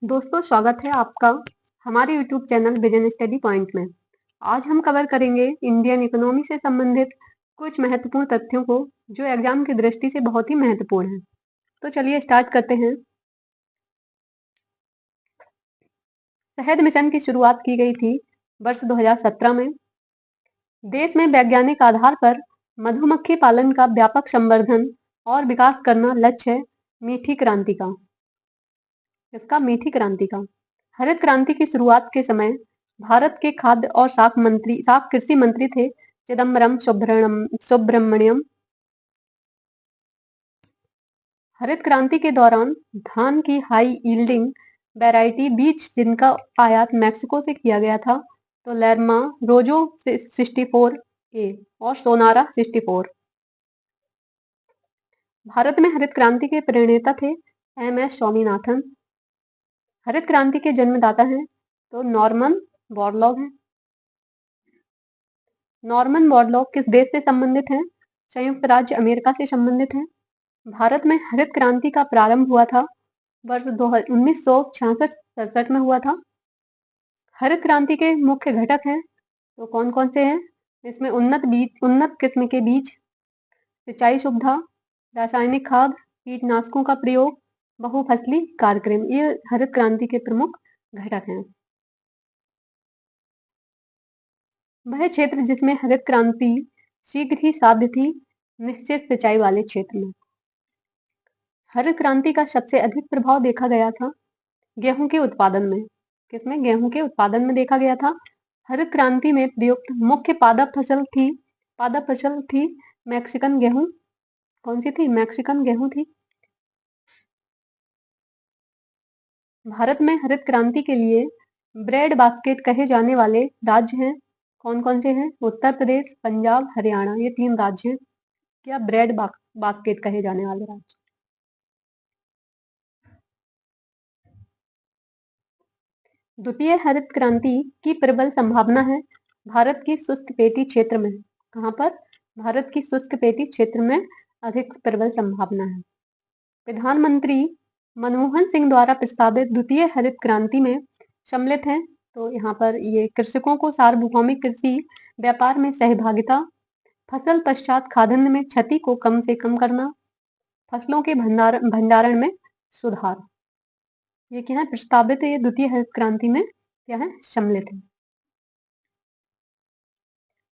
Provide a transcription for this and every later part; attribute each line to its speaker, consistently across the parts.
Speaker 1: दोस्तों स्वागत है आपका हमारे YouTube channel vision study point में। आज हम कवर करेंगे इंडियन इकोनॉमी से संबंधित कुछ महत्वपूर्ण तथ्यों को जो एग्जाम की दृष्टि से बहुत ही महत्वपूर्ण है। तो चलिए स्टार्ट करते हैं। शहद मिशन की शुरुआत की गई थी वर्ष 2017 में। देश में वैज्ञानिक आधार पर मधुमक्खी पालन का व्यापक संवर्धन और विकास करना लक्ष्य है। मीठी क्रांति का मीठी क्रांति का हरित क्रांति की शुरुआत के समय भारत के खाद्य और साख कृषि मंत्री थे चिदम्बरम सुब्रमण्यम। हरित क्रांति के दौरान धान की हाई यील्डिंग वैरायटी बीज जिनका आयात मैक्सिको से किया गया था तो लर्मा रोजो 64 ए और सोनारा 64। भारत में हरित क्रांति के प्रणेता थे एम.एस. स्वामीनाथन। हरित क्रांति के जन्मदाता हैं तो नॉर्मन बोरलॉग हैं। नॉर्मन बोरलॉग किस देश से संबंधित हैं? संयुक्त राज्य अमेरिका से संबंधित हैं। भारत में हरित क्रांति का प्रारंभ हुआ था वर्ष 1966-67 में हुआ था। हरित क्रांति के मुख्य घटक हैं तो कौन कौन से हैं? इसमें उन्नत किस्म के बीज, सिंचाई सुविधा, रासायनिक खाद, कीटनाशकों का प्रयोग, बहुफसली कार्यक्रम, ये हरित क्रांति के प्रमुख घटक हैं। वह क्षेत्र जिसमें हरित क्रांति शीघ्र ही साध्य थी, निश्चित सिंचाई वाले क्षेत्र में। हरित क्रांति का सबसे अधिक प्रभाव देखा गया था गेहूं के उत्पादन में। किसमें? गेहूं के उत्पादन में देखा गया था। हरित क्रांति में प्रयुक्त मुख्य पादप फसल थी मैक्सिकन गेहूं। कौन सी थी? मैक्सिकन गेहूं थी। भारत में हरित क्रांति के लिए ब्रेड बास्केट कहे जाने वाले राज्य हैं। कौन कौन से हैं? उत्तर प्रदेश, पंजाब, हरियाणा, ये 3 राज्य हैं। क्या ब्रेड बास्केट कहे जाने वाले राज्य? द्वितीय हरित क्रांति की प्रबल संभावना है भारत की शुष्क पेटी क्षेत्र में। कहां पर? भारत की शुष्क पेटी क्षेत्र में अधिक प्रबल संभावना है। प्रधानमंत्री मनमोहन सिंह द्वारा प्रस्तावित द्वितीय हरित क्रांति में सम्मिलित हैं तो यहाँ पर ये कृषकों को सार्वभौमिक कृषि व्यापार में सहभागिता, फसल पश्चात खाद्यान्न में क्षति को कम से कम करना, फसलों के भंडारण में सुधार, ये क्या है? प्रस्तावित है। ये द्वितीय हरित क्रांति में क्या है? सम्मिलित है।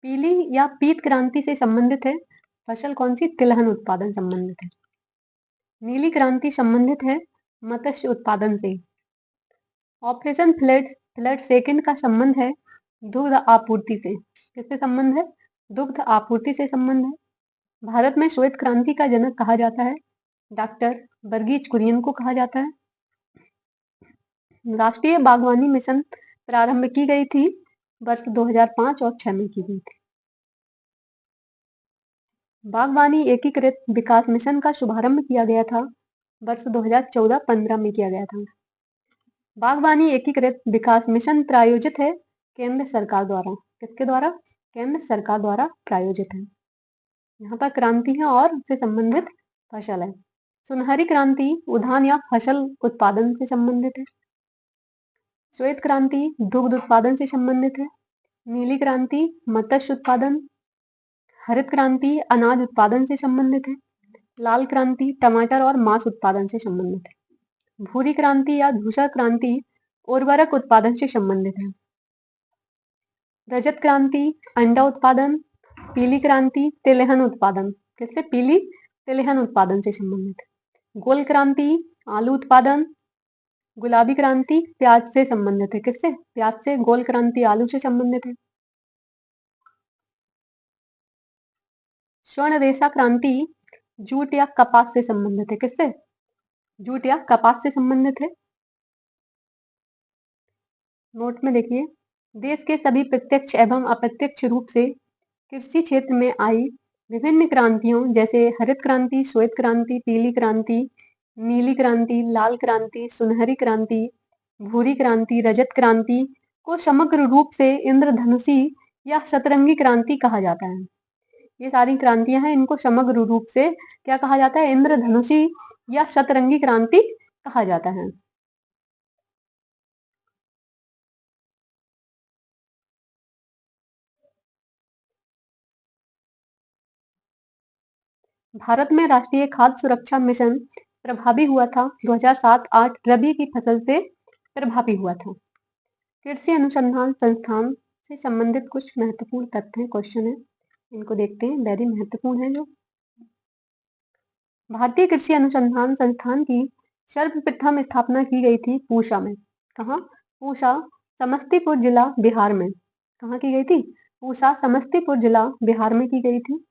Speaker 1: पीली या पीत क्रांति से संबंधित है फसल कौन सी? तिलहन उत्पादन संबंधित है। नीली क्रांति संबंधित है मत्स्य उत्पादन से। ऑपरेशन फ्लड सेकेंड का संबंध है दुग्ध आपूर्ति से। किससे संबंध है? दुग्ध आपूर्ति से संबंध है। भारत में श्वेत क्रांति का जनक कहा जाता है डॉक्टर वर्गीज कुरियन को कहा जाता है। राष्ट्रीय बागवानी मिशन प्रारंभ की गई थी वर्ष 2005 और 6 में की गई थी। बागवानी एकीकृत विकास मिशन का शुभारंभ किया गया था वर्ष 2014-15 में किया गया था। बागवानी एकीकृत विकास मिशन प्रायोजित है केंद्र सरकार द्वारा। किसके द्वारा? केंद्र सरकार द्वारा प्रायोजित है। यहाँ पर क्रांति है और उससे संबंधित फसल है। सुनहरी क्रांति उद्यान या फसल उत्पादन से संबंधित है। श्वेत क्रांति दुग्ध उत्पादन से संबंधित है। नीली क्रांति मत्स्य उत्पादन। हरित क्रांति अनाज उत्पादन से संबंधित है। लाल क्रांति टमाटर और मांस उत्पादन से संबंधित है। भूरी क्रांति या धूसर क्रांति उर्वरक उत्पादन से संबंधित है। रजत क्रांति अंडा उत्पादन। पीली क्रांति तिलहन उत्पादन। किससे? पीली तिलहन उत्पादन से संबंधित है। गोल क्रांति आलू उत्पादन। गुलाबी क्रांति प्याज से संबंधित है। किससे? प्याज से। गोल क्रांति आलू से संबंधित है। स्वर्ण रेशा क्रांति जूट या कपास से संबंधित है। किससे? जूट या कपास से संबंधित है। नोट में देखिए, देश के सभी प्रत्यक्ष एवं अप्रत्यक्ष रूप से कृषि क्षेत्र में आई विभिन्न क्रांतियों जैसे हरित क्रांति, श्वेत क्रांति, पीली क्रांति, नीली क्रांति, लाल क्रांति, सुनहरी क्रांति, भूरी क्रांति, रजत क्रांति को समग्र रूप से इंद्रधनुषी या सतरंगी क्रांति कहा जाता है। ये सारी क्रांतियां हैं, इनको समग्र रूप से क्या कहा जाता है? इंद्रधनुषी या सतरंगी क्रांति कहा जाता है। भारत में राष्ट्रीय खाद्य सुरक्षा मिशन प्रभावी हुआ था 2007-8 रबी की फसल से प्रभावी हुआ था। कृषि अनुसंधान संस्थान से संबंधित कुछ महत्वपूर्ण तथ्य क्वेश्चन है, इनको देखते हैं, वेरी महत्वपूर्ण है जो। भारतीय कृषि अनुसंधान संस्थान की सर्वप्रथम स्थापना की गई थी पूसा में। कहाँ? पूसा, समस्तीपुर जिला, बिहार में। कहाँ की गई थी? पूसा, समस्तीपुर जिला, बिहार में की गई थी।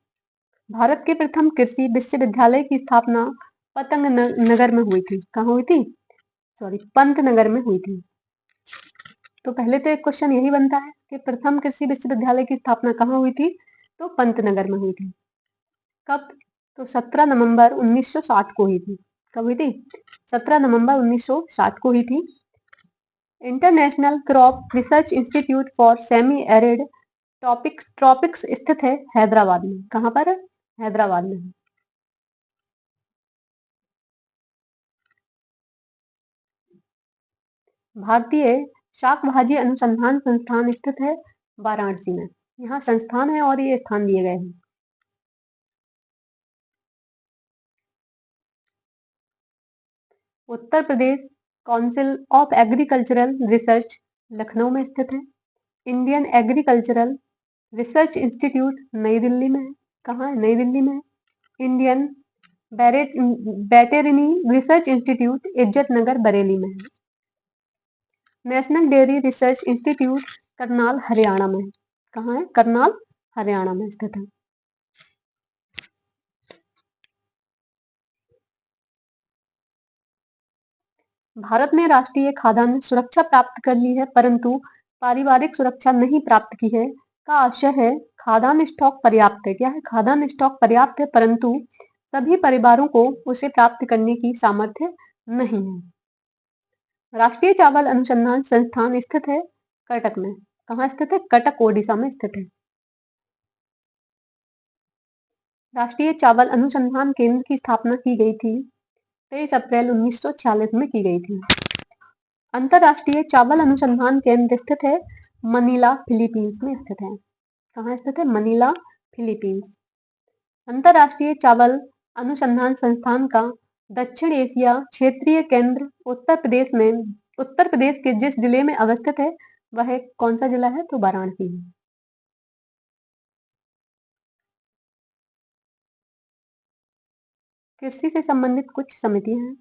Speaker 1: भारत के प्रथम कृषि विश्वविद्यालय की स्थापना पतंग नगर में हुई थी। कहाँ हुई थी? सॉरी, पंतनगर में हुई थी। तो पहले तो एक क्वेश्चन यही बनता है कि प्रथम कृषि विश्वविद्यालय की स्थापना कहाँ हुई थी? तो पंतनगर में हुई थी। कब? तो 17 नवंबर 1960 को हुई थी। कब हुई थी? 17 नवंबर 1960 को हुई थी। International crop research institute for semi arid tropics स्थित है हैदराबाद में। कहाँ पर है? हैदराबाद में। भारतीय शाक भाजी अनुसंधान संस्थान स्थित है वाराणसी में। यहाँ संस्थान है और ये स्थान दिए गए हैं। Uttar Pradesh council of agricultural research Lucknow में स्थित है। इंडियन एग्रीकल्चरल रिसर्च इंस्टीट्यूट नई दिल्ली में है। कहाँ है? नई दिल्ली में है। इंडियन वेटेरिनी रिसर्च इंस्टीट्यूट इज्जत नगर बरेली में है। National dairy research institute Karnal Haryana में है। कहाँ है? करनाल हरियाणा में स्थित है। भारत ने राष्ट्रीय खाद्यान्न सुरक्षा प्राप्त कर ली है परंतु पारिवारिक सुरक्षा नहीं प्राप्त की है का आशय है खाद्यान्न स्टॉक पर्याप्त है। क्या है? खाद्यान्न स्टॉक पर्याप्त है परंतु सभी परिवारों को उसे प्राप्त करने की सामर्थ्य नहीं है। राष्ट्रीय चावल अनुसंधान संस्थान स्थित है कटक में। कहाँ स्थित है? कटक, ओडिशा में स्थित है। राष्ट्रीय चावल अनुसंधान केंद्र की स्थापना की गई थी 23 अप्रैल 1946 में की गई थी। अंतरराष्ट्रीय चावल अनुसंधान केंद्र स्थित है मनीला, फिलीपींस में स्थित है। कहाँ स्थित है? Manila, Philippines. अंतरराष्ट्रीय चावल अनुसंधान संस्थान का दक्षिण एशिया क्षेत्रीय केंद्र उत्तर प्रदेश के जिस जिले में अवस्थित है वह कौन सा जिला है? तो वाराणसी है। कृषि से संबंधित कुछ समितियां हैं।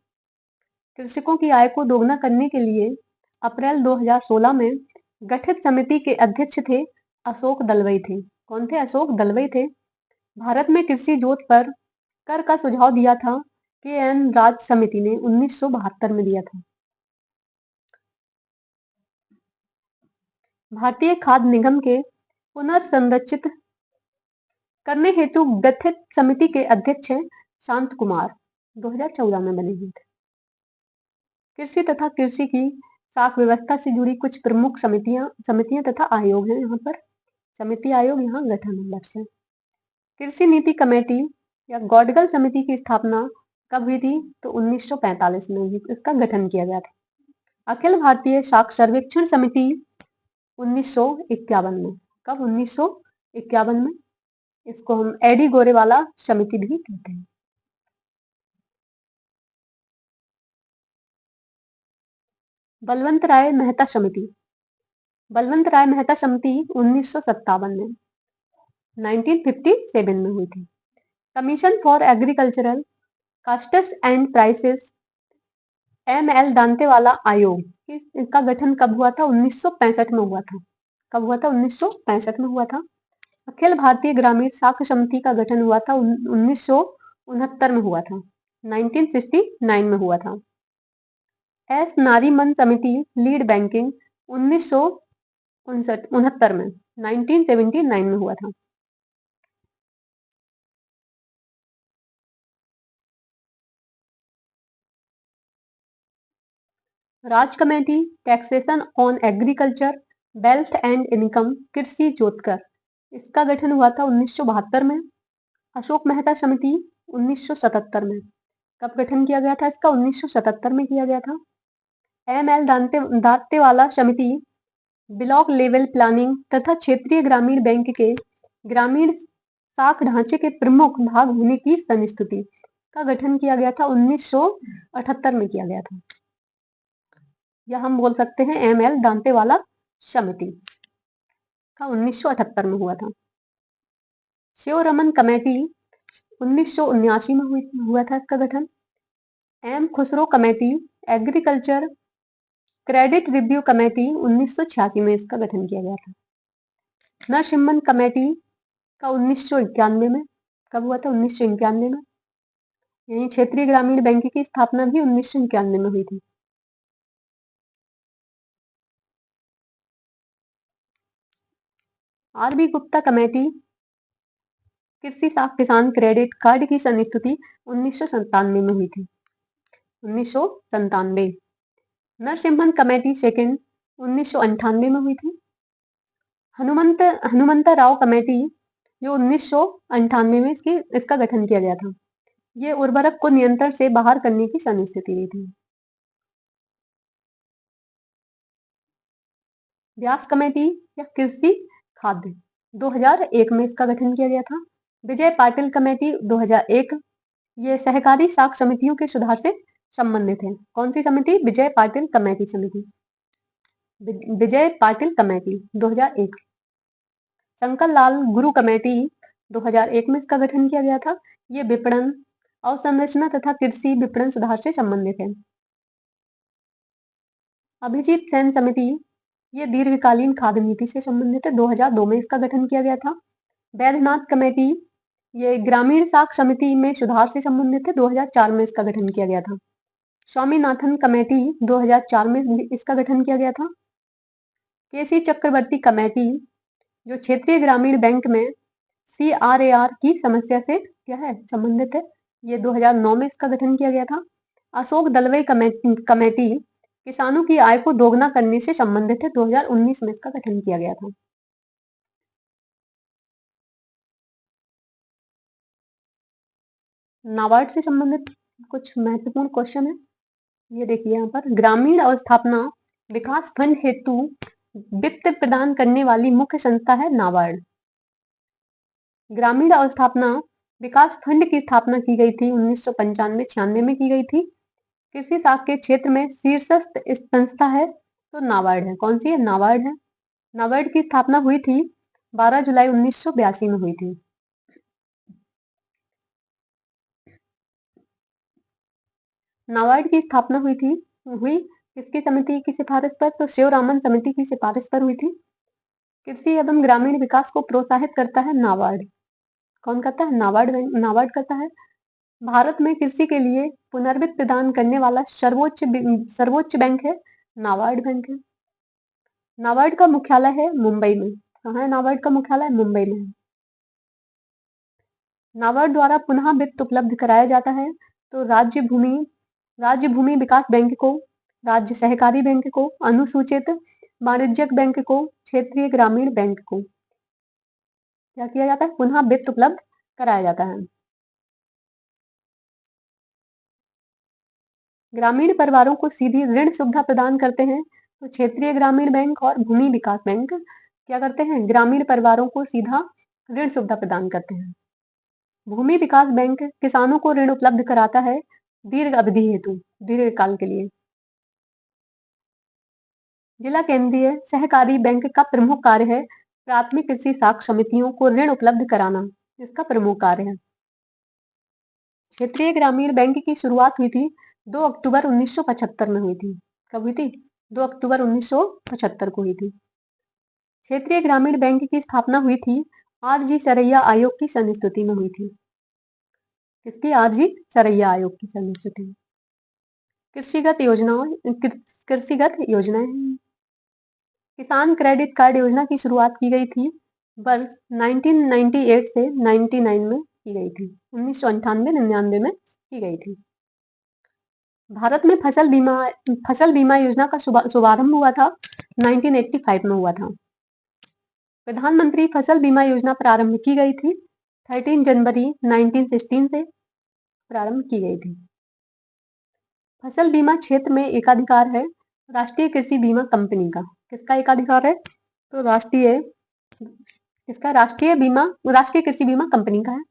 Speaker 1: कृषकों की आय को दोगुना करने के लिए अप्रैल 2016 में गठित समिति के अध्यक्ष थे अशोक दलवई थे। कौन थे? अशोक दलवई थे। भारत में कृषि जोत पर कर का सुझाव दिया था के एन राज समिति ने 1972 में दिया था। भारतीय खाद्य निगम के पुनर्संरचित करने हेतु गठित समिति के अध्यक्ष हैं शांत कुमार, 2014 में बने हुए थे। कृषि तथा कृषि की साख व्यवस्था से जुड़ी कुछ प्रमुख समितियां तथा आयोग हैं। यहाँ पर समिति आयोग यहाँ गठन है लक्ष्य। कृषि नीति कमेटी या गॉडगल समिति की स्थापना कब हुई थी? तो 1945 में हुई, इसका गठन किया गया था। अखिल भारतीय साख सर्वेक्षण समिति 1951 में। कब? 1951 में। इसको हम एडी गोरेवाला समिति भी कहते हैं। बलवंत राय मेहता समिति 1957 में 1957 में हुई थी। Commission for agricultural costs and prices L Dantwala आयोग, इसका गठन कब हुआ था? 1965 में हुआ था। कब हुआ था? 1965 में हुआ था। अखिल भारतीय ग्रामीण साख समिति का गठन हुआ था 1969 में हुआ था। 1969 में हुआ था। एस नारीमन समिति लीड बैंकिंग 1969 में 1979 में हुआ था। Raj committee taxation on agriculture wealth and income कृषि जोतकर, इसका गठन हुआ था 1972 में। अशोक मेहता समिति 1977 में। कब गठन किया गया था इसका? 1977 में किया गया था। एल दांतेवाला समिति ब्लॉक लेवल प्लानिंग तथा क्षेत्रीय ग्रामीण बैंक के ग्रामीण साख ढांचे के प्रमुख भाग होने की संस्तुति का गठन किया गया था? 1978 में किया गया था। या हम बोल सकते हैं एमएल दांतेवाला समिति का 1978 में हुआ था। शिवरमन कमेटी 1979 में हुआ था इसका गठन। M Khusro committee agriculture credit review committee 1986 में इसका गठन किया गया था। नरसिम्हन कमेटी का 1991 में कब हुआ था? 1991 में। यही क्षेत्रीय ग्रामीण बैंक की स्थापना भी 1991 में हुई थी। आरबी गुप्ता कमेटी कृषि साख किसान क्रेडिट कार्ड की संस्तुति 1997 में हुई थी। 1997। नरसिम्हन कमेटी सेकंड 1998 में हुई थी। हनुमंता राव कमेटी जो 1998 में इसका गठन किया गया था। ये उर्वरक को नियंत्रण से बाहर करने की संस्तुति दी थी। व्यास कमेटी या कृषि खाद्य 2001 में इसका गठन किया गया था। विजय पाटिल कमेटी 2001 ये सहकारी साख समितियों के सुधार से संबंधित है। कौन सी समिति? विजय पाटिल कमेटी समिति। विजय पाटिल कमेटी 2001। शंकर लाल गुरु कमेटी 2001 में इसका गठन किया गया था। ये विपणन अवसंरचना तथा कृषि विपणन सुधार से संबंधित है। अभिजीत सेन समिति ये दीर्घकालीन खाद्य नीति से संबंधित है। 2002 में इसका गठन किया गया था। वैद्यनाथ कमेटी ये ग्रामीण साख समिति में सुधार से संबंधित है। 2004 में इसका गठन किया गया था। स्वामीनाथन कमेटी 2004 में इसका गठन किया गया था। केसी चक्रवर्ती कमेटी जो क्षेत्रीय ग्रामीण बैंक में CRAR की समस्या से क्या है? संबंधित है। ये 2009 में इसका गठन किया गया था। अशोक दलवई कमेटी किसानों की आय को दोगुना करने से संबंधित है। 2019 में इसका गठन किया गया था। नाबार्ड से संबंधित कुछ महत्वपूर्ण क्वेश्चन है। ये देखिए यहाँ पर ग्रामीण अवस्थापना विकास फंड हेतु वित्त प्रदान करने वाली मुख्य संस्था है नाबार्ड। ग्रामीण अवस्थापना विकास फंड की स्थापना की गई थी 1995-96 में की गई थी। कृषि साख के क्षेत्र में शीर्षस्थ संस्था है तो नाबार्ड है। कौन सी है? नाबार्ड है। नाबार्ड की स्थापना हुई थी 12 जुलाई 1982 में हुई थी। नाबार्ड की स्थापना हुई किसकी समिति की सिफारिश पर? तो शिवरामन समिति की सिफारिश पर हुई थी। कृषि एवं ग्रामीण विकास को प्रोत्साहित करता है नाबार्ड। कौन करता है? नाबार्ड करता है। भारत में कृषि के लिए पुनर्वित्त प्रदान करने वाला सर्वोच्च बैंक है नाबार्ड बैंक है। नाबार्ड का मुख्यालय है मुंबई में। कहाँ है नाबार्ड का मुख्यालय? मुंबई में है। नाबार्ड द्वारा पुनः वित्त उपलब्ध कराया जाता है तो राज्य भूमि विकास बैंक को, राज्य सहकारी बैंक को, अनुसूचित वाणिज्यिक बैंक को, क्षेत्रीय ग्रामीण बैंक को क्या किया जाता है? पुनः वित्त उपलब्ध कराया जाता है। ग्रामीण परिवारों को सीधी ऋण सुविधा प्रदान करते हैं तो क्षेत्रीय ग्रामीण बैंक और भूमि विकास बैंक क्या करते हैं? ग्रामीण परिवारों को सीधा ऋण सुविधा प्रदान करते हैं। भूमि विकास बैंक किसानों को ऋण उपलब्ध कराता है दीर्घ अवधि हेतु, दीर्घकाल के लिए। जिला केंद्रीय सहकारी बैंक का प्रमुख कार्य है प्राथमिक कृषि साख समितियों को ऋण उपलब्ध कराना, इसका प्रमुख कार्य है। क्षेत्रीय ग्रामीण बैंक की शुरुआत हुई थी 2 अक्टूबर 1975 में हुई थी। कब हुई थी? 2 अक्टूबर 1975 को हुई थी। क्षेत्रीय ग्रामीण बैंक की स्थापना हुई थी RG सरैया आयोग की संस्तुति में हुई थी। किसकी? RG सरैया आयोग की संस्तुति। कृषिगत योजनाएं किसान क्रेडिट कार्ड योजना की शुरुआत की गई थी वर्ष 1998 से 99 में की गई थी। 1998-99 में की गई थी। भारत में फसल बीमा योजना का शुभारंभ हुआ था 1985 में हुआ था। प्रधानमंत्री फसल बीमा योजना प्रारंभ की गई थी 13 जनवरी 1916 से प्रारंभ की गई थी। फसल बीमा क्षेत्र में एकाधिकार है राष्ट्रीय कृषि बीमा कंपनी का। किसका एकाधिकार है? तो राष्ट्रीय इसका राष्ट्रीय कृषि बीमा कंपनी का है।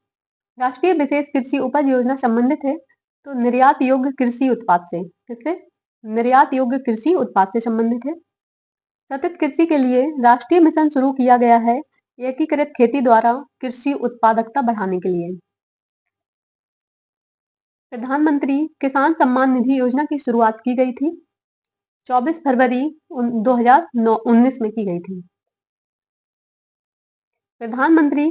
Speaker 1: राष्ट्रीय विशेष कृषि उपज योजना संबंधित है तो निर्यात योग्य कृषि उत्पाद से, किससे? निर्यात योग्य कृषि उत्पाद से संबंधित है। सतत कृषि के लिए राष्ट्रीय मिशन शुरू किया गया है एकीकृत खेती द्वारा कृषि उत्पादकता बढ़ाने के लिए। प्रधानमंत्री किसान सम्मान निधि योजना की शुरुआत की गई थी 24 फरवरी 2019 में की गई थी। प्रधानमंत्री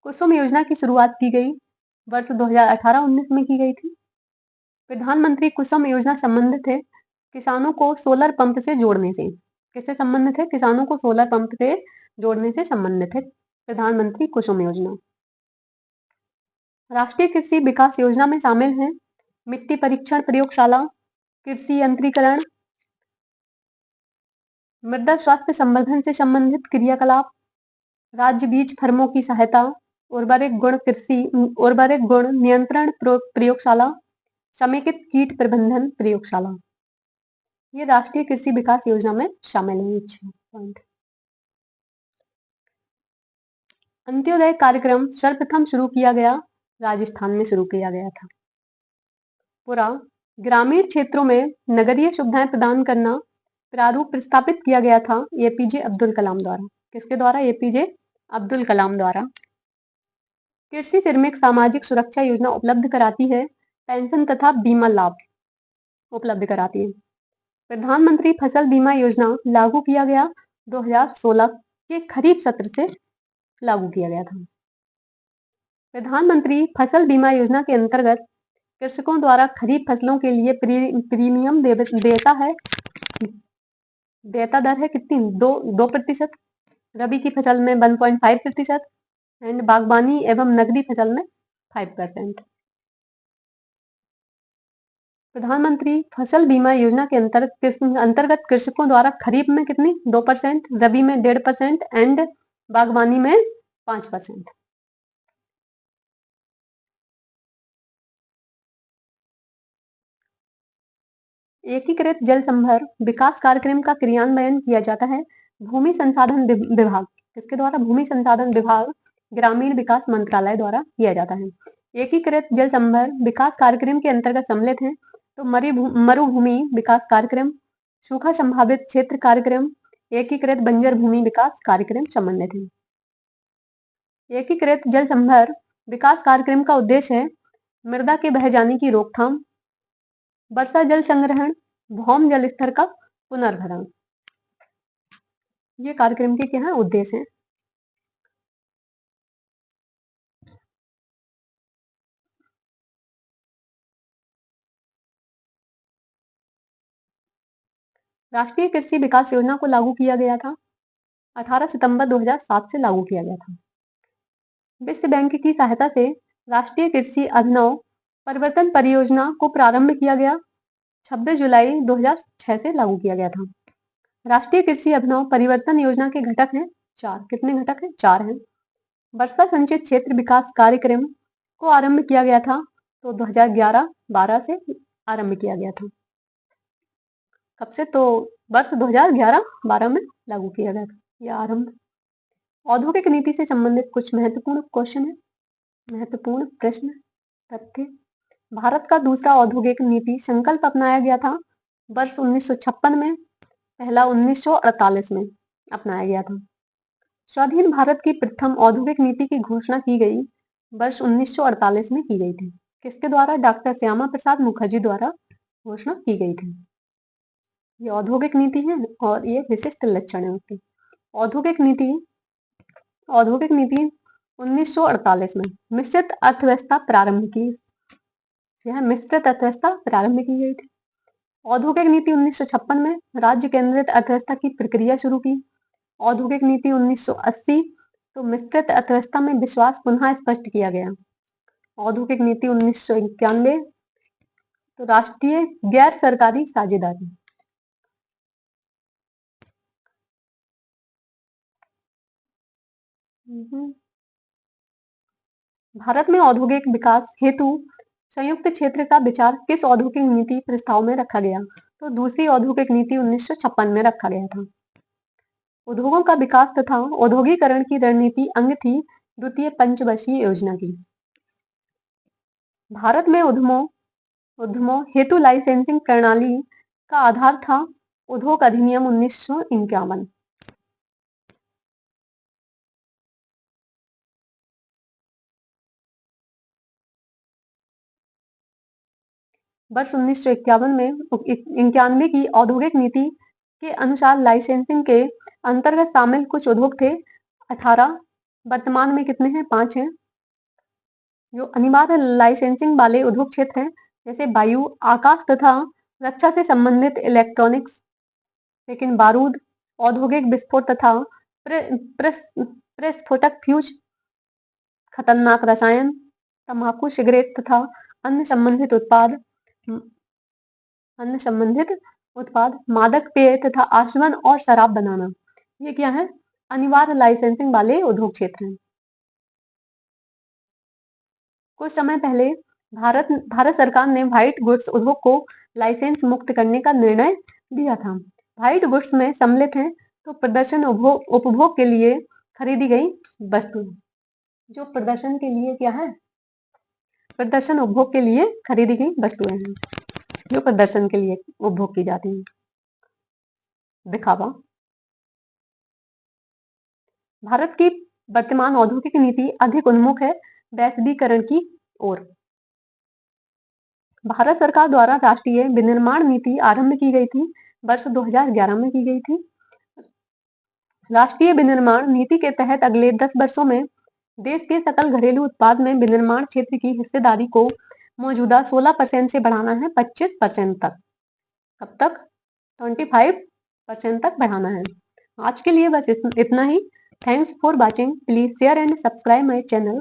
Speaker 1: कुसुम योजना की शुरुआत की गई वर्ष 2018-19 में की गई थी। प्रधानमंत्री कुसुम योजना संबंधित है किसानों को सोलर पंप से जोड़ने से। किससे संबंधित है? किसानों को सोलर पंप से जोड़ने से संबंधित है प्रधानमंत्री कुसुम योजना। राष्ट्रीय कृषि विकास योजना में शामिल है मिट्टी परीक्षण प्रयोगशाला, कृषि यंत्रीकरण, मृदा स्वास्थ्य संवर्धन से संबंधित क्रियाकलाप, राज्य बीज फर्मों की सहायता, उर्वरक गुण नियंत्रण प्रयोगशाला, समेकित कीट प्रबंधन प्रयोगशाला। ये राष्ट्रीय कृषि विकास योजना में शामिल है। अंत्योदय कार्यक्रम सर्वप्रथम शुरू किया गया राजस्थान में शुरू किया गया था। पूरा ग्रामीण क्षेत्रों में नगरीय सुविधाएं प्रदान करना प्रारूप प्रस्तावित किया गया था एपीजे अब्दुल कलाम द्वारा। किसके द्वारा? एपीजे अब्दुल कलाम द्वारा। कृषि श्रमिक सामाजिक सुरक्षा योजना उपलब्ध कराती है पेंशन तथा बीमा लाभ उपलब्ध कराती है। प्रधानमंत्री फसल बीमा योजना लागू किया गया 2016 के खरीफ सत्र से लागू किया गया था। प्रधानमंत्री फसल बीमा योजना के अंतर्गत कृषकों द्वारा खरीफ फसलों के लिए प्रीमियम देता दर है कितनी? 2%, रबी की फसल में 1.5% एंड बागवानी एवं नकदी फसल में 5%। प्रधानमंत्री फसल बीमा योजना के अंतर्गत कृषकों द्वारा खरीफ में कितनी? 2%, रबी में 1.5% एंड बागवानी में 5%। एकीकृत जल संभर विकास कार्यक्रम का क्रियान्वयन किया जाता है भूमि संसाधन विभाग। किसके द्वारा? भूमि संसाधन विभाग ग्रामीण विकास मंत्रालय द्वारा किया जाता है। एकीकृत जल संभर विकास कार्यक्रम के अंतर्गत सम्मिलित हैं तो मरुभूमि विकास कार्यक्रम, सूखा संभावित क्षेत्र कार्यक्रम, एकीकृत बंजर भूमि विकास कार्यक्रम संबंधित है। एकीकृत जल संभर विकास कार्यक्रम का उद्देश्य है मृदा के बह जाने की रोकथाम, वर्षा जल संग्रहण, भौम जल स्तर का पुनर्भरण। ये कार्यक्रम के क्या है? उद्देश्य हैं। राष्ट्रीय कृषि विकास योजना को लागू किया गया था 18 सितंबर 2007 से लागू किया गया था। विश्व बैंक की सहायता से राष्ट्रीय कृषि अभिनव परिवर्तन परियोजना को प्रारंभ किया गया 26 जुलाई 2006 से लागू किया गया था। राष्ट्रीय कृषि अभिनव परिवर्तन योजना के घटक हैं 4। कितने घटक हैं? 4 हैं। वर्षा संचित क्षेत्र विकास कार्यक्रम को आरंभ किया गया था तो 2011-12 से आरंभ किया गया था। कब से? तो वर्ष 2011-12 में लागू किया गया था यह आरंभ। औद्योगिक नीति से संबंधित कुछ महत्वपूर्ण क्वेश्चन है, महत्वपूर्ण प्रश्न तथ्य। भारत का दूसरा औद्योगिक नीति संकल्प अपनाया गया था वर्ष 1956 में, पहला 1948 में अपनाया गया था। स्वाधीन भारत की प्रथम औद्योगिक नीति की घोषणा की गई वर्ष 1948 में की गई थी। किसके द्वारा? डॉक्टर श्यामा प्रसाद मुखर्जी द्वारा घोषणा की गई थी। ये औद्योगिक नीति है और ये विशिष्ट लक्षण है उसकी। औद्योगिक नीति 1948 में मिश्रित अर्थव्यवस्था प्रारंभ की। यह मिश्रित अर्थव्यवस्था प्रारंभ की गई थी। औद्योगिक नीति 1956 में राज्य केंद्रित अर्थव्यवस्था की प्रक्रिया शुरू की। औद्योगिक नीति 1980 तो मिश्रित अर्थव्यवस्था में विश्वास पुनः स्पष्ट किया गया। औद्योगिक नीति 1991 तो राष्ट्रीय गैर सरकारी साझेदारी। भारत में औद्योगिक विकास हेतु संयुक्त क्षेत्र का विचार किस औद्योगिक नीति प्रस्ताव में रखा गया? तो दूसरी औद्योगिक नीति 1956 में रखा गया था। उद्योगों का विकास तथा औद्योगिकरण की रणनीति अंग थी द्वितीय पंचवर्षीय योजना की। भारत में उद्यमों हेतु लाइसेंसिंग प्रणाली का आधार था उद्योग अधिनियम 1951। वर्ष 1951 में 91 की औद्योगिक नीति के अनुसार लाइसेंसिंग के अंतर्गत शामिल कुछ उद्योग थे 18, वर्तमान में कितने हैं? 5 हैं। जो अनिवार्य लाइसेंसिंग वाले उद्योग क्षेत्र हैं जैसे वायु, आकाश तथा रक्षा से संबंधित इलेक्ट्रॉनिक्स, लेकिन बारूद, औद्योगिक विस्फोट तथा प्रस्फोटक फ्यूज, खतरनाक रसायन, तंबाकू, सिगरेट तथा अन्य संबंधित उत्पाद, मादक पेय तथा आसवन और शराब बनाना, ये क्या है? अनिवार्य लाइसेंसिंग वाले उद्योग क्षेत्र हैं। कुछ समय पहले भारत सरकार ने व्हाइट गुड्स उद्योग को लाइसेंस मुक्त करने का निर्णय लिया था। व्हाइट गुड्स में सम्मिलित हैं तो प्रदर्शन उपभोग के लिए खरीदी गई वस्तु, जो प्रदर्शन के लिए क्या है? प्रदर्शन उपभोग के लिए खरीदी गई वस्तुएं हैं, जो प्रदर्शन के लिए उपभोग की जाती हैं। दिखावा। भारत की वर्तमान औद्योगिक नीति अधिक उन्मुख है वैश्वीकरण की ओर। भारत सरकार द्वारा राष्ट्रीय विनिर्माण नीति आरंभ की गई थी, वर्ष 2011 में की गई थी। राष्ट्रीय विनिर्माण नीति के तहत अगले 10 वर्षों में देश के सकल घरेलू उत्पाद में विनिर्माण क्षेत्र की हिस्सेदारी को मौजूदा 16% से बढ़ाना है 25% तक। कब तक? 25% तक बढ़ाना है। आज के लिए बस इतना ही। Thanks for watching. Please share and subscribe my channel.